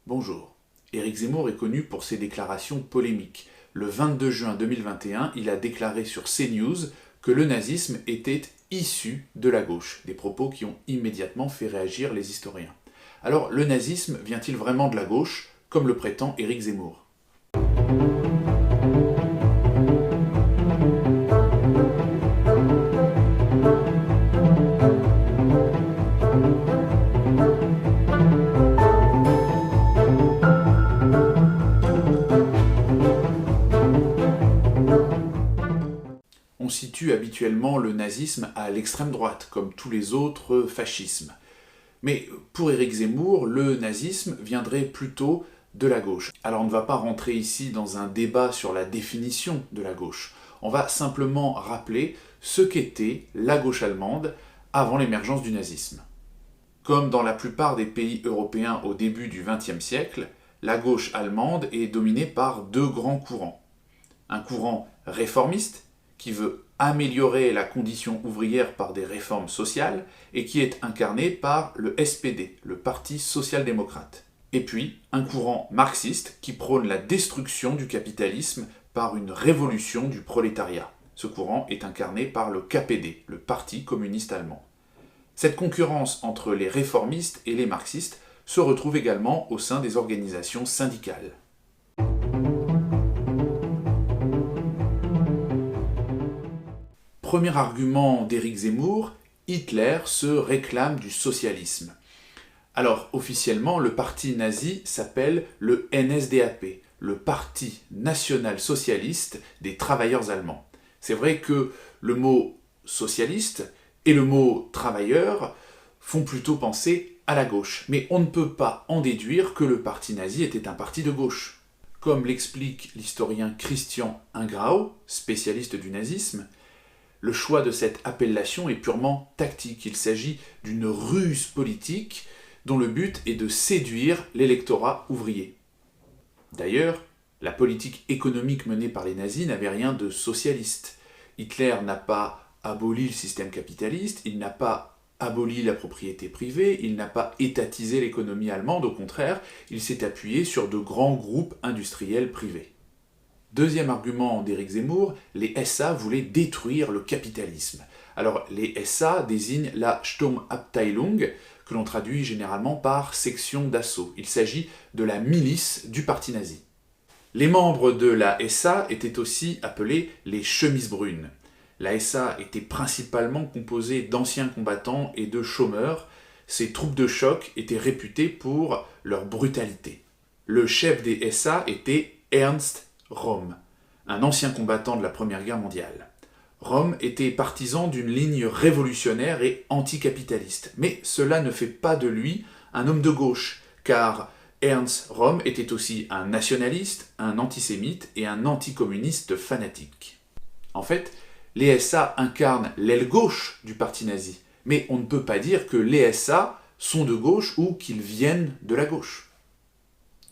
Bonjour. Éric Zemmour est connu pour ses déclarations polémiques. Le 22 juin 2021, il a déclaré sur CNews que le nazisme était issu de la gauche, des propos qui ont immédiatement fait réagir les historiens. Alors, le nazisme vient-il vraiment de la gauche, comme le prétend Éric Zemmour ? On situe habituellement le nazisme à l'extrême droite, comme tous les autres fascismes. Mais pour Éric Zemmour, le nazisme viendrait plutôt de la gauche. Alors on ne va pas rentrer ici dans un débat sur la définition de la gauche. On va simplement rappeler ce qu'était la gauche allemande avant l'émergence du nazisme. Comme dans la plupart des pays européens au début du XXe siècle, la gauche allemande est dominée par deux grands courants. Un courant réformiste, qui veut améliorer la condition ouvrière par des réformes sociales et qui est incarné par le SPD, le Parti social-démocrate. Et puis, un courant marxiste qui prône la destruction du capitalisme par une révolution du prolétariat. Ce courant est incarné par le KPD, le Parti communiste allemand. Cette concurrence entre les réformistes et les marxistes se retrouve également au sein des organisations syndicales. Premier argument d'Éric Zemmour, Hitler se réclame du socialisme. Alors, officiellement, le parti nazi s'appelle le NSDAP, le Parti national-socialiste des travailleurs allemands. C'est vrai que le mot socialiste et le mot travailleur font plutôt penser à la gauche, mais on ne peut pas en déduire que le parti nazi était un parti de gauche. Comme l'explique l'historien Christian Ingrao, spécialiste du nazisme, le choix de cette appellation est purement tactique. Il s'agit d'une ruse politique dont le but est de séduire l'électorat ouvrier. D'ailleurs, la politique économique menée par les nazis n'avait rien de socialiste. Hitler n'a pas aboli le système capitaliste, il n'a pas aboli la propriété privée, il n'a pas étatisé l'économie allemande, au contraire, il s'est appuyé sur de grands groupes industriels privés. Deuxième argument d'Éric Zemmour, les SA voulaient détruire le capitalisme. Alors les SA désignent la Sturmabteilung, que l'on traduit généralement par section d'assaut. Il s'agit de la milice du parti nazi. Les membres de la SA étaient aussi appelés les chemises brunes. La SA était principalement composée d'anciens combattants et de chômeurs. Ces troupes de choc étaient réputées pour leur brutalité. Le chef des SA était Ernst Röhm, un ancien combattant de la Première Guerre mondiale. Röhm était partisan d'une ligne révolutionnaire et anticapitaliste, mais cela ne fait pas de lui un homme de gauche, car Ernst Röhm était aussi un nationaliste, un antisémite et un anticommuniste fanatique. En fait, les SA incarnent l'aile gauche du parti nazi, mais on ne peut pas dire que les SA sont de gauche ou qu'ils viennent de la gauche.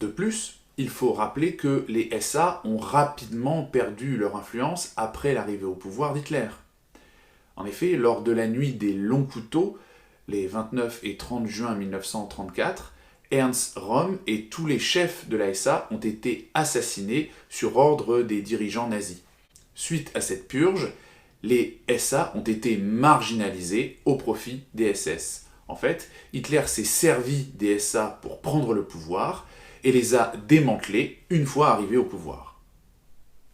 De plus, il faut rappeler que les SA ont rapidement perdu leur influence après l'arrivée au pouvoir d'Hitler. En effet, lors de la nuit des longs couteaux, les 29 et 30 juin 1934, Ernst Röhm et tous les chefs de la SA ont été assassinés sur ordre des dirigeants nazis. Suite à cette purge, les SA ont été marginalisés au profit des SS. En fait, Hitler s'est servi des SA pour prendre le pouvoir et les a démantelés une fois arrivé au pouvoir.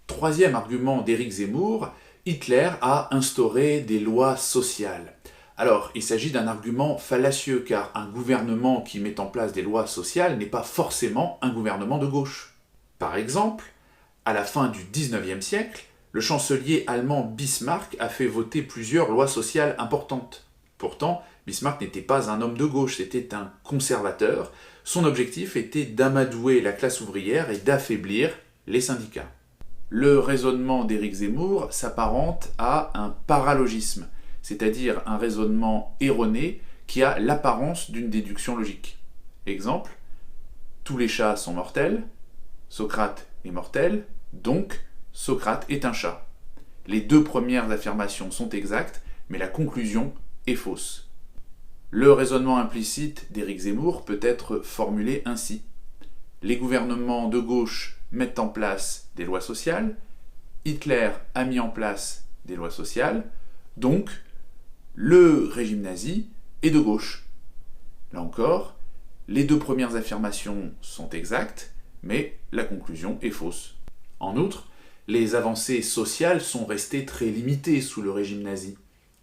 Troisième argument d'Éric Zemmour, Hitler a instauré des lois sociales. Alors, il s'agit d'un argument fallacieux, car un gouvernement qui met en place des lois sociales n'est pas forcément un gouvernement de gauche. Par exemple, à la fin du XIXe siècle, le chancelier allemand Bismarck a fait voter plusieurs lois sociales importantes. Pourtant, Bismarck n'était pas un homme de gauche, c'était un conservateur. Son objectif était d'amadouer la classe ouvrière et d'affaiblir les syndicats. Le raisonnement d'Éric Zemmour s'apparente à un paralogisme, c'est-à-dire un raisonnement erroné qui a l'apparence d'une déduction logique. Exemple, tous les chats sont mortels, Socrate est mortel, donc Socrate est un chat. Les deux premières affirmations sont exactes, mais la conclusion est fausse. Le raisonnement implicite d'Éric Zemmour peut être formulé ainsi. Les gouvernements de gauche mettent en place des lois sociales, Hitler a mis en place des lois sociales, donc le régime nazi est de gauche. Là encore, les deux premières affirmations sont exactes, mais la conclusion est fausse. En outre, les avancées sociales sont restées très limitées sous le régime nazi.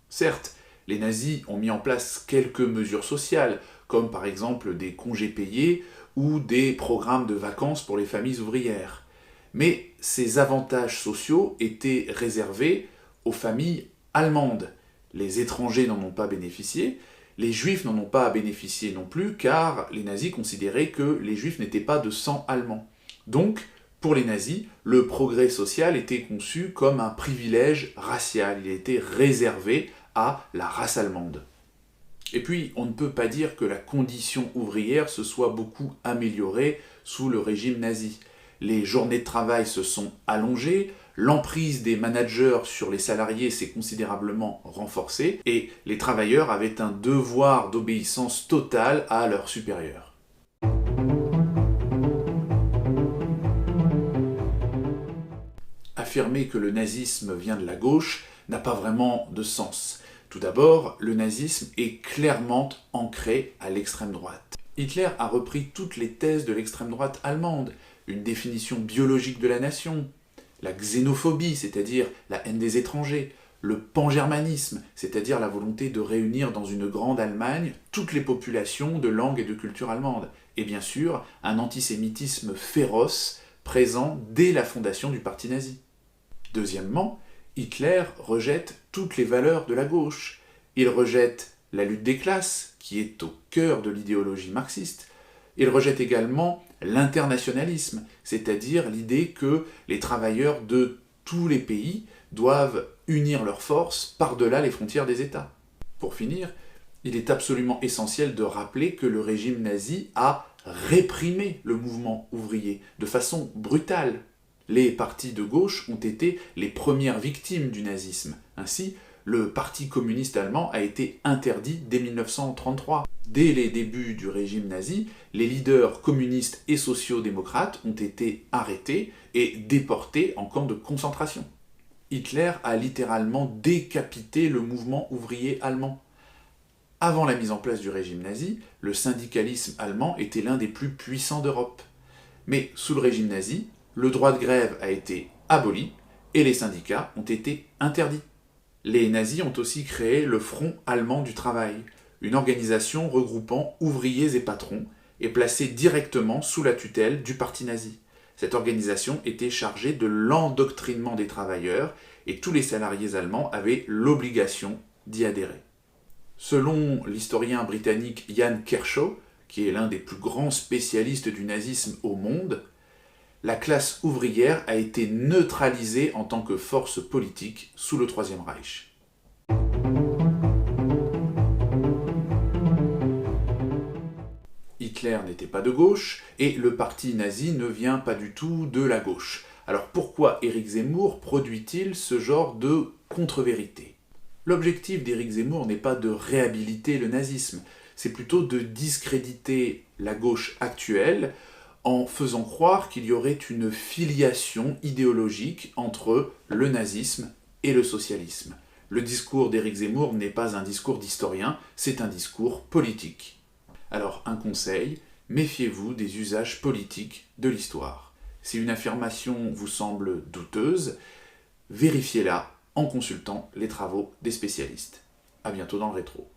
Certes, les nazis ont mis en place quelques mesures sociales, comme par exemple des congés payés ou des programmes de vacances pour les familles ouvrières. Mais ces avantages sociaux étaient réservés aux familles allemandes. Les étrangers n'en ont pas bénéficié, les juifs n'en ont pas bénéficié non plus, car les nazis considéraient que les juifs n'étaient pas de sang allemand. Donc, pour les nazis, le progrès social était conçu comme un privilège racial, il était réservé à la race allemande. Et puis, on ne peut pas dire que la condition ouvrière se soit beaucoup améliorée sous le régime nazi. Les journées de travail se sont allongées, l'emprise des managers sur les salariés s'est considérablement renforcée, et les travailleurs avaient un devoir d'obéissance totale à leurs supérieurs. Affirmer que le nazisme vient de la gauche n'a pas vraiment de sens. Tout d'abord, le nazisme est clairement ancré à l'extrême droite. Hitler a repris toutes les thèses de l'extrême droite allemande, une définition biologique de la nation, la xénophobie, c'est-à-dire la haine des étrangers, le pangermanisme, c'est-à-dire la volonté de réunir dans une grande Allemagne toutes les populations de langue et de culture allemande, et bien sûr un antisémitisme féroce présent dès la fondation du parti nazi. Deuxièmement, Hitler rejette toutes les valeurs de la gauche. Il rejette la lutte des classes, qui est au cœur de l'idéologie marxiste. Il rejette également l'internationalisme, c'est-à-dire l'idée que les travailleurs de tous les pays doivent unir leurs forces par-delà les frontières des États. Pour finir, il est absolument essentiel de rappeler que le régime nazi a réprimé le mouvement ouvrier de façon brutale. Les partis de gauche ont été les premières victimes du nazisme. Ainsi, le Parti communiste allemand a été interdit dès 1933. Dès les débuts du régime nazi, les leaders communistes et sociaux-démocrates ont été arrêtés et déportés en camps de concentration. Hitler a littéralement décapité le mouvement ouvrier allemand. Avant la mise en place du régime nazi, le syndicalisme allemand était l'un des plus puissants d'Europe. Mais sous le régime nazi, le droit de grève a été aboli et les syndicats ont été interdits. Les nazis ont aussi créé le Front allemand du travail, une organisation regroupant ouvriers et patrons et placée directement sous la tutelle du parti nazi. Cette organisation était chargée de l'endoctrinement des travailleurs et tous les salariés allemands avaient l'obligation d'y adhérer. Selon l'historien britannique Ian Kershaw, qui est l'un des plus grands spécialistes du nazisme au monde, la classe ouvrière a été neutralisée en tant que force politique sous le Troisième Reich. Hitler n'était pas de gauche et le parti nazi ne vient pas du tout de la gauche. Alors pourquoi Éric Zemmour produit-il ce genre de contre-vérité ? L'objectif d'Éric Zemmour n'est pas de réhabiliter le nazisme, c'est plutôt de discréditer la gauche actuelle en faisant croire qu'il y aurait une filiation idéologique entre le nazisme et le socialisme. Le discours d'Éric Zemmour n'est pas un discours d'historien, c'est un discours politique. Alors un conseil, méfiez-vous des usages politiques de l'histoire. Si une affirmation vous semble douteuse, vérifiez-la en consultant les travaux des spécialistes. À bientôt dans le rétro.